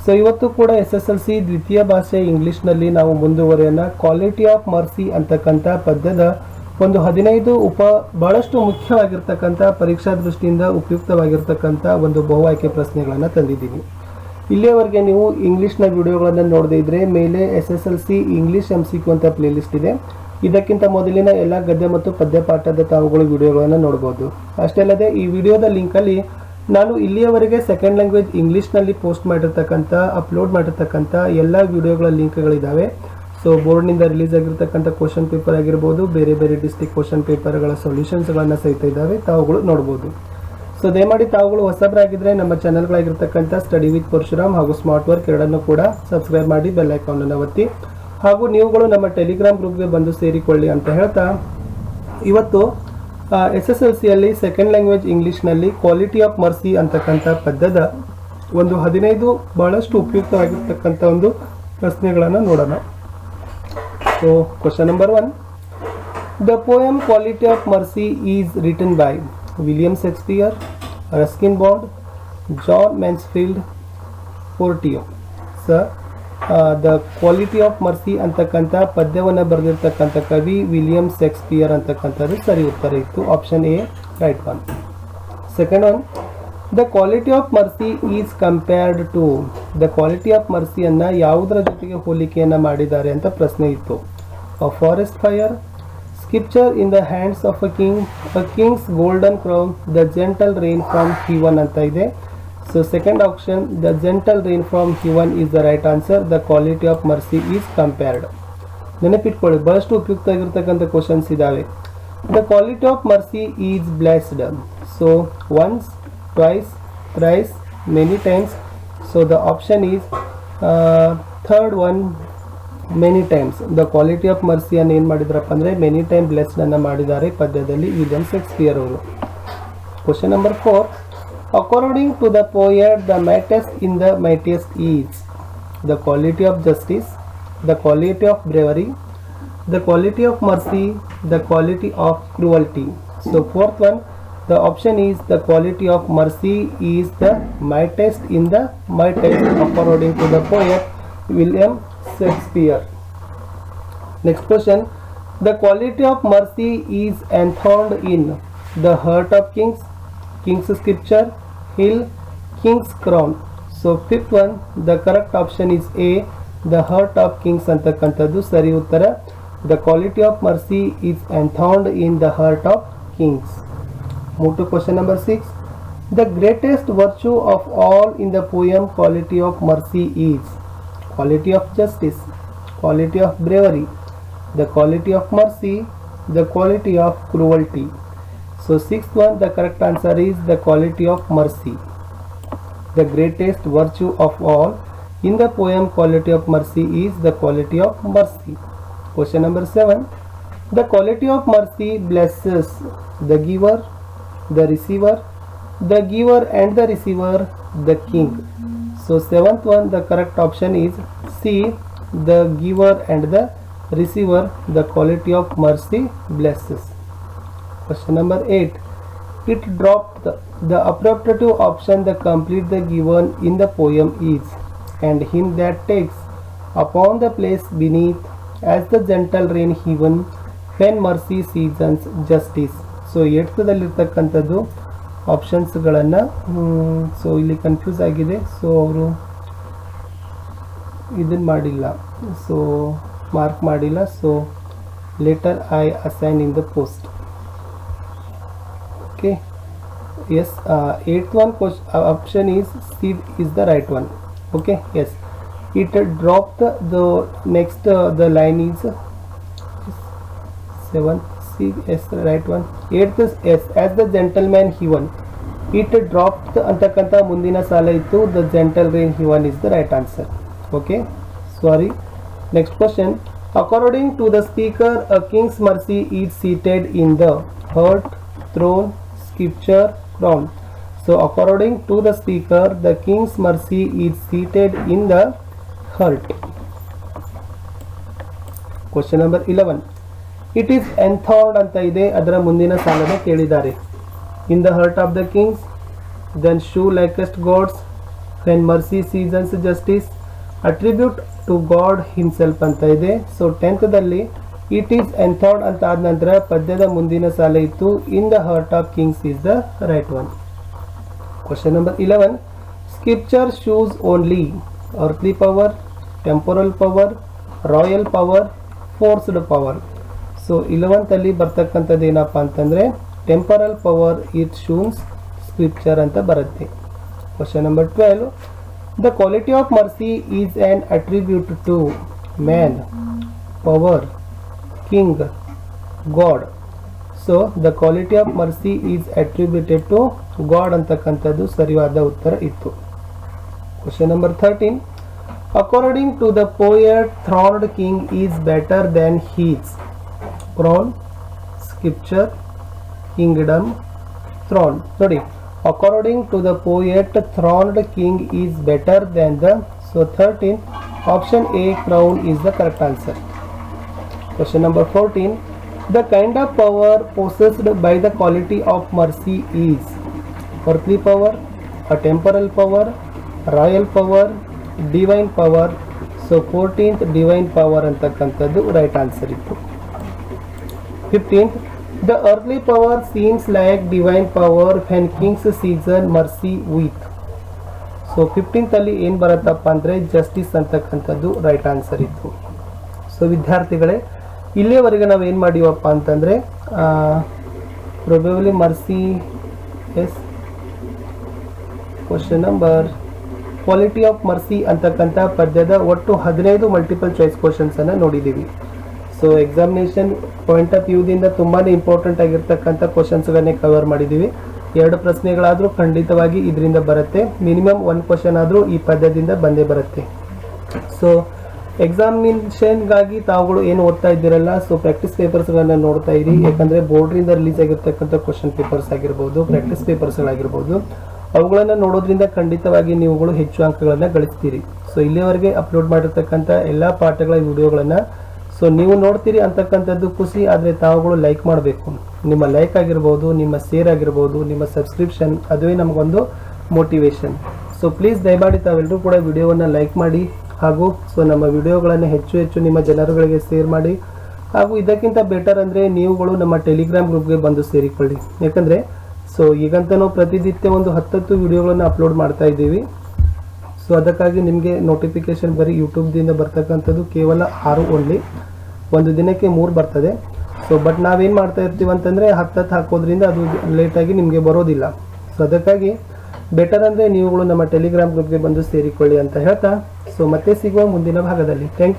So ಇವತ್ತು ಕೂಡ SSLC ದ್ವಿತೀಯ ಭಾಷೆ ಇಂಗ್ಲಿಷ್ನಲ್ಲಿ ನಾವು ಮುಂದುವರಿಯೋಣ. ಕ್ವಾಲಿಟಿ ಆಫ್ ಮರ್ಸಿ ಅಂತಕ್ಕಂಥ ಪದ್ಯದ ಒಂದು 15 ಬಹಳಷ್ಟು ಮುಖ್ಯವಾಗಿರ್ತಕ್ಕಂಥ ಪರೀಕ್ಷಾ ದೃಷ್ಟಿಯಿಂದ ಉಪಯುಕ್ತವಾಗಿರ್ತಕ್ಕಂಥ ಒಂದು ಬಹು ಆಯ್ಕೆ ಪ್ರಶ್ನೆಗಳನ್ನು ತಂದಿದ್ದೀನಿ. ಇಲ್ಲಿಯವರೆಗೆ ನೀವು ಇಂಗ್ಲೀಷ್ನ ವಿಡಿಯೋಗಳನ್ನು ನೋಡದೇ ಇದ್ದರೆ ಮೇಲೆ SSLC ಇಂಗ್ಲೀಷ್ MCQ ಅಂತ ಪ್ಲೇಲಿಸ್ಟ್ ಇದೆ. ಇದಕ್ಕಿಂತ ಮೊದಲಿನ ಎಲ್ಲ ಗದ್ಯ ಮತ್ತು ಪದ್ಯ ಪಾಠದ ತಾವುಗಳು ವಿಡಿಯೋಗಳನ್ನು ನೋಡ್ಬೋದು. ಅಷ್ಟೇ ಅಲ್ಲದೆ ಈ ವಿಡಿಯೋದ ಲಿಂಕಲ್ಲಿ ನಾನು ಇಲ್ಲಿಯವರೆಗೆ ಸೆಕೆಂಡ್ ಲ್ಯಾಂಗ್ವೇಜ್ ಇಂಗ್ಲೀಷ್ನಲ್ಲಿ ಪೋಸ್ಟ್ ಮಾಡಿರ್ತಕ್ಕಂಥ ಅಪ್ಲೋಡ್ ಮಾಡಿರ್ತಕ್ಕಂಥ ಎಲ್ಲ ವಿಡಿಯೋಗಳ ಲಿಂಕ್ಗಳಿದ್ದಾವೆ. ಸೊ ಬೋರ್ಡ್ನಿಂದ ರಿಲೀಸ್ ಆಗಿರ್ತಕ್ಕಂಥ ಕ್ವಶನ್ ಪೇಪರ್ ಆಗಿರ್ಬೋದು, ಬೇರೆ ಬೇರೆ ಡಿಸ್ಟ್ರಿಕ್ಟ್ ಕ್ವಶನ್ ಪೇಪರ್ಗಳ ಸೊಲ್ಯೂಷನ್ಸ್ಗಳನ್ನು ಸಹಿತ ಇದ್ದಾವೆ, ತಾವುಗಳು ನೋಡ್ಬೋದು. ಸೊ ದಯಮಾಡಿ ತಾವುಗಳು ಹೊಸಬರಾಗಿದ್ದರೆ ನಮ್ಮ ಚಾನಲ್ಗಳಾಗಿರ್ತಕ್ಕಂಥ ಸ್ಟಡಿ ವಿತ್ ಪರಶುರಾಮ್ ಹಾಗೂ ಸ್ಮಾರ್ಟ್ ವರ್ಕ್ ಎರಡನ್ನೂ ಕೂಡ ಸಬ್ಸ್ಕ್ರೈಬ್ ಮಾಡಿ ಬೆಲ್ ಐಕಾನನ್ನು ಒತ್ತಿ, ಹಾಗೂ ನೀವುಗಳು ನಮ್ಮ ಟೆಲಿಗ್ರಾಮ್ ಗ್ರೂಪ್ಗೆ ಬಂದು ಸೇರಿಕೊಳ್ಳಿ ಅಂತ ಹೇಳ್ತಾ, ಇವತ್ತು SSLCಯಲ್ಲಿ ಸೆಕೆಂಡ್ ಲ್ಯಾಂಗ್ವೇಜ್ ಇಂಗ್ಲೀಷ್ನಲ್ಲಿ ಕ್ವಾಲಿಟಿ ಆಫ್ ಮರ್ಸಿ ಅಂತಕ್ಕಂಥ ಪದ್ಯದ ಒಂದು 15 ಬಹಳಷ್ಟು ಉಪಯುಕ್ತವಾಗಿರ್ತಕ್ಕಂಥ ಒಂದು ಪ್ರಶ್ನೆಗಳನ್ನು ನೋಡೋಣ. So question number 1, the poem quality of mercy is written by William Shakespeare, Ruskin Bond, John Mansfield, Portia. Sir, the quality of mercy ಅಂತಕ್ಕಂಥ ಪದ್ಯವನ್ನು ಬರೆದಿರ್ತಕ್ಕಂಥ ಕವಿ ವಿಲಿಯಂ ಶೇಕ್ಸ್ಪಿಯರ್ ಅಂತಕ್ಕಂಥದ್ದು ಸರಿ ಉತ್ತರ ಇತ್ತು. Option A right one. Second one, the quality of mercy is compared to. The quality of ಮರ್ಸಿಯನ್ನು ಯಾವುದರ ಜೊತೆಗೆ ಹೋಲಿಕೆಯನ್ನು ಮಾಡಿದ್ದಾರೆ ಅಂತ ಪ್ರಶ್ನೆ ಇತ್ತು. A forest fire, scripture in the hands of a king, a king's golden crown, the gentle rain from heaven ಅಂತ ಇದೆ. So second option, the gentle rain from heaven is the right answer. The quality of mercy is compared. ನೆನಪಿಟ್ಕೊಳ್ಳಿ, ಬಹಳಷ್ಟು ಉಪಯುಕ್ತ ಆಗಿರ್ತಕ್ಕಂಥ questions ಇದ್ದಾವೆ. The quality of mercy is blessed. So once, twice, thrice, many times. So the option is third one, many times. The quality of mercy ಅನ್ನು ಏನು ಮಾಡಿದ್ರಪ್ಪ ಅಂದರೆ many time blessed ಅನ್ನು ಮಾಡಿದ್ದಾರೆ ಪದ್ಯದಲ್ಲಿ ವಿಲಿಯಂ ಶೇಕ್ಸ್ಪಿಯರ್ ಅವರು. Question number 4, according to the poet, the mightiest in the mightiest is the quality of justice, the quality of bravery, the quality of mercy, the quality of cruelty. So fourth one, the option is the quality of mercy is the mightiest in the mightiest according to the poet William Shakespeare. Next question, the quality of mercy is enthroned in the heart of kings, King's Scripture, Hill, King's Crown. So fifth one, the correct option is A, the heart of kings ಅಂತಕ್ಕಂಥದ್ದು ಸರಿ ಉತ್ತರ. The quality of mercy is enthroned in the heart of kings. Move to question number 6. The greatest virtue of all in the poem quality of mercy is quality of justice, quality of bravery, the quality of mercy, the quality of cruelty. So sixth one, the correct answer is the quality of mercy. The greatest virtue of all in the poem quality of mercy is the quality of mercy. Question number 7, the quality of mercy blesses the giver, the receiver, the giver and the receiver, the king. So seventh one, the correct option is C, the giver and the receiver, the quality of mercy blesses. Question number 8, it dropped the appropriative option the complete the given in the poem is, and him that takes upon the place beneath as the gentle rain heaven when mercy seasons justice. So 8thದಲ್ಲಿರ್ತಕ್ಕಂಥದ್ದು ಆಪ್ಷನ್ಸ್ಗಳನ್ನು so ಇಲ್ಲಿ confuse ಆಗಿದೆ. So ಅವರು ಇದನ್ನು ಮಾಡಿಲ್ಲ, so mark ಮಾಡಿಲ್ಲ. So later I assign in the post. Okay, yes, 8th one option is C is the right one. Okay, yes, it dropped the next the line is 7th C, yes, the right one. 8th is S, as the gentleman heaven. It dropped ಅಂತಕ್ಕಂಥ ಮುಂದಿನ ಸಾಲ ಇತ್ತು. The gentle rain heaven is the right answer. Okay, sorry. Next question, according to the speaker a king's mercy is seated in the heart, throne, scripture, crown. So according to the speaker the king's mercy is seated in the heart. Question number 11, it is enthroned ಅಂತ ಇದೆ, ಅದರ ಮುಂದಿನ ಸಾಲನ ಕೇಳಿದ್ದಾರೆ. In the heart of the kings, then shoe likest gods, when mercy seasons justice attribute to God himself ಅಂತ ಇದೆ. So 10th it is ಎಂಥಾರ್ಡ್ ಅಂತ ಆದ ನಂತರ ಪದ್ಯದ ಮುಂದಿನ ಸಾಲ ಇತ್ತು in the heart of kings is the right one. Question number 11 scripture shows only earthly power, temporal power, royal power, forced power. So 11th ಬರ್ತಕ್ಕಂಥದ್ದು ಏನಪ್ಪ ಅಂತಂದರೆ temporal power it shows scripture ಅಂತ ಬರುತ್ತೆ. Question number 12 the quality of mercy is an attribute to man, power, king, God. So the quality of mercy is attributed to God ಅಂತಕ್ಕಂಥದ್ದು ಸರಿಯಾದ ಉತ್ತರ ಇತ್ತು. Question number 13 according to the poet throned king is better than his crown, scripture, kingdom, throne. ನೋಡಿ according to the poet throned king is better than the, so 13 option A crown is the correct answer. Question number 14 the kind of power possessed by the quality of mercy is earthly power, a temporal power, royal power, divine power. So 14th divine power ಅಂತಕ್ಕಂಥದ್ದು right answer ಇತ್ತು. 15th the earthly power seems like divine power when kings season mercy with. So 15th ಏನು ಬರುತ್ತಪ್ಪ ಅಂದರೆ justice ಅಂತಕ್ಕಂಥದ್ದು right answer ಇತ್ತು. So ವಿದ್ಯಾರ್ಥಿಗಳೇ ಇಲ್ಲಿಯವರೆಗೆ ನಾವು ಏನು ಮಾಡಿವಪ್ಪ ಅಂತಂದರೆ probably mercy as question number quality of mercy ಅಂತಕ್ಕಂಥ ಪದ್ಯದ ಒಟ್ಟು 15 ಮಲ್ಟಿಪಲ್ ಚಾಯ್ಸ್ ಕ್ವಶನ್ಸನ್ನು ನೋಡಿದ್ದೀವಿ. ಸೊ ಎಕ್ಸಾಮಿನೇಷನ್ ಪಾಯಿಂಟ್ ಆಫ್ ವ್ಯೂದಿಂದ ತುಂಬಾ ಇಂಪಾರ್ಟೆಂಟ್ ಆಗಿರ್ತಕ್ಕಂಥ ಕ್ವಶನ್ಸ್ಗಳನ್ನೇ ಕವರ್ ಮಾಡಿದ್ದೀವಿ. 2 ಪ್ರಶ್ನೆಗಳಾದರೂ ಖಂಡಿತವಾಗಿ ಇದರಿಂದ ಬರುತ್ತೆ, ಮಿನಿಮಮ್ 1 ಕ್ವಶನ್ ಆದರೂ ಈ ಪದ್ಯದಿಂದ ಬಂದೇ ಬರುತ್ತೆ. ಸೊ ಎಕ್ಸಾಮಿನೇಷನ್ಗಾಗಿ ತಾವುಗಳು ಏನು ಓದ್ತಾ ಇದ್ದೀರಲ್ಲ, ಸೊ ಪ್ರಾಕ್ಟೀಸ್ ಪೇಪರ್ಸ್ಗಳನ್ನು ನೋಡ್ತಾ ಇರಿ. ಯಾಕಂದರೆ ಬೋರ್ಡ್ರಿಂದ ರಿಲೀಸ್ ಆಗಿರ್ತಕ್ಕಂಥ ಕ್ವಶನ್ ಪೇಪರ್ಸ್ ಆಗಿರ್ಬೋದು, ಪ್ರಾಕ್ಟೀಸ್ ಪೇಪರ್ಸ್ಗಳಾಗಿರ್ಬೋದು, ಅವುಗಳನ್ನು ನೋಡೋದ್ರಿಂದ ಖಂಡಿತವಾಗಿ ನೀವುಗಳು ಹೆಚ್ಚು ಅಂಕಗಳನ್ನು ಗಳಿಸ್ತೀರಿ. ಸೊ ಇಲ್ಲಿವರೆಗೆ ಅಪ್ಲೋಡ್ ಮಾಡಿರ್ತಕ್ಕಂಥ ಎಲ್ಲ ಪಾಠಗಳ ವಿಡಿಯೋಗಳನ್ನು ಸೊ ನೀವು ನೋಡ್ತೀರಿ ಅಂತಕ್ಕಂಥದ್ದು ಖುಷಿ. ಆದರೆ ತಾವುಗಳು ಲೈಕ್ ಮಾಡಬೇಕು. ನಿಮ್ಮ ಲೈಕ್ ಆಗಿರ್ಬೋದು, ನಿಮ್ಮ ಶೇರ್ ಆಗಿರ್ಬೋದು, ನಿಮ್ಮ ಸಬ್ಸ್ಕ್ರಿಪ್ಷನ್, ಅದುವೇ ನಮಗೊಂದು ಮೋಟಿವೇಶನ್. ಸೊ ಪ್ಲೀಸ್ ದಯಮಾಡಿ ತಾವೆಲ್ಲರೂ ಕೂಡ ವಿಡಿಯೋವನ್ನು ಲೈಕ್ ಮಾಡಿ ಹಾಗೂ ಸೊ ನಮ್ಮ ವಿಡಿಯೋಗಳನ್ನು ಹೆಚ್ಚು ನಿಮ್ಮ ಜನರುಗಳಿಗೆ ಶೇರ್ ಮಾಡಿ. ಹಾಗೂ ಇದಕ್ಕಿಂತ ಬೆಟರ್ ಅಂದರೆ ನೀವುಗಳು ನಮ್ಮ ಟೆಲಿಗ್ರಾಮ್ ಗ್ರೂಪ್ಗೆ ಬಂದು ಸೇರಿಕೊಳ್ಳಿ. ಯಾಕಂದರೆ ಸೊ ಈಗಂತ ನಾವು ಪ್ರತಿನಿತ್ಯ ಒಂದು 10 ವಿಡಿಯೋಗಳನ್ನು ಅಪ್ಲೋಡ್ ಮಾಡ್ತಾ ಇದ್ದೀವಿ. ಸೊ ಅದಕ್ಕಾಗಿ ನಿಮಗೆ ನೋಟಿಫಿಕೇಶನ್ ಬರೀ ಯೂಟ್ಯೂಬ್ದಿಂದ ಬರ್ತಕ್ಕಂಥದ್ದು ಕೇವಲ 6 ಓನ್ಲಿ, ಒಂದು ದಿನಕ್ಕೆ 3 ಬರ್ತದೆ. ಸೊ ಬಟ್ ನಾವೇನು ಮಾಡ್ತಾ ಇರ್ತೀವಿ ಅಂತಂದರೆ 10 ಹಾಕೋದ್ರಿಂದ ಅದು ಲೇಟಾಗಿ ನಿಮಗೆ ಬರೋದಿಲ್ಲ. ಸೊ ಅದಕ್ಕಾಗಿ ಬೆಟರ್ ಅಂದರೆ ನೀವುಗಳು ನಮ್ಮ ಟೆಲಿಗ್ರಾಮ್ ಗ್ರೂಪ್ಗೆ ಬಂದು ಸೇರಿಕೊಳ್ಳಿ ಅಂತ ಹೇಳ್ತಾ ಸೊ ಮತ್ತೆ ಸಿಗುವ ಮುಂದಿನ ಭಾಗದಲ್ಲಿ. Thank you.